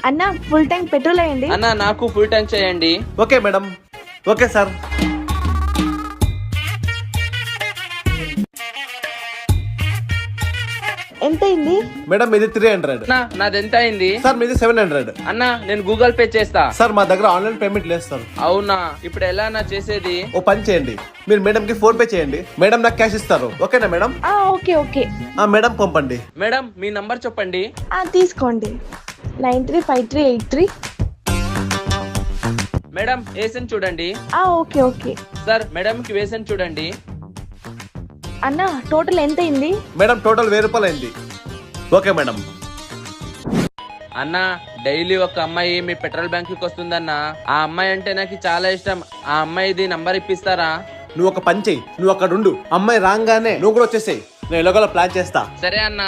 అన్న full tank petrol అయ్యండి. అన్న నాకు ఫుల్ ట్యాంక్ చేయండి. Okay madam. Okay sir. ఎంత అయింది? మేడం ఇది 300. అన్న నాది ఎంత అయింది? సార్ మీది 700. అన్న నేను గూగుల్ పే చేస్తా. సార్ మా దగ్గర ఆన్లైన్ పేమెంట్ లేదు సార్. అవునా, ఇప్పుడు ఎలా అన్న చేసేది? ఓ పని చేయండి, మీరు మేడం కి ఫోన్ పే చేయండి, మేడం నాకు క్యాష్ ఇస్తారు. ఓకేనా మేడం? Okay okay. మేడం పంపండి. మేడం మీ నంబర్ చెప్పండి. తీసుకోండి. 935383. మేడం వేసని చూడండి. Okay okay. సార్ మేడం కి వేసని చూడండి. అన్న టోటల్ ఎంత అయింది? మేడం టోటల్ 1000 రూపాయలు అయింది. Okay madam. అన్న డైలీ ఒక అమ్మాయి మీ పెట్రోల్ బ్యాంక్ కి వస్తుందన్న. ఆ అమ్మాయి అంటే నాకు చాలా ఇష్టం. ఆ అమ్మాయిది నంబర్ ఇప్పిస్తారా? నువ్వు ఒక పని చెయ్యి, నువ్వు అక్కడ ఉండు, అమ్మాయి రాగానే నువ్వు కూడా వచ్చేసేయి, నేను ఎలాగోలా ప్లాన్ చేస్తా. సరే అన్న.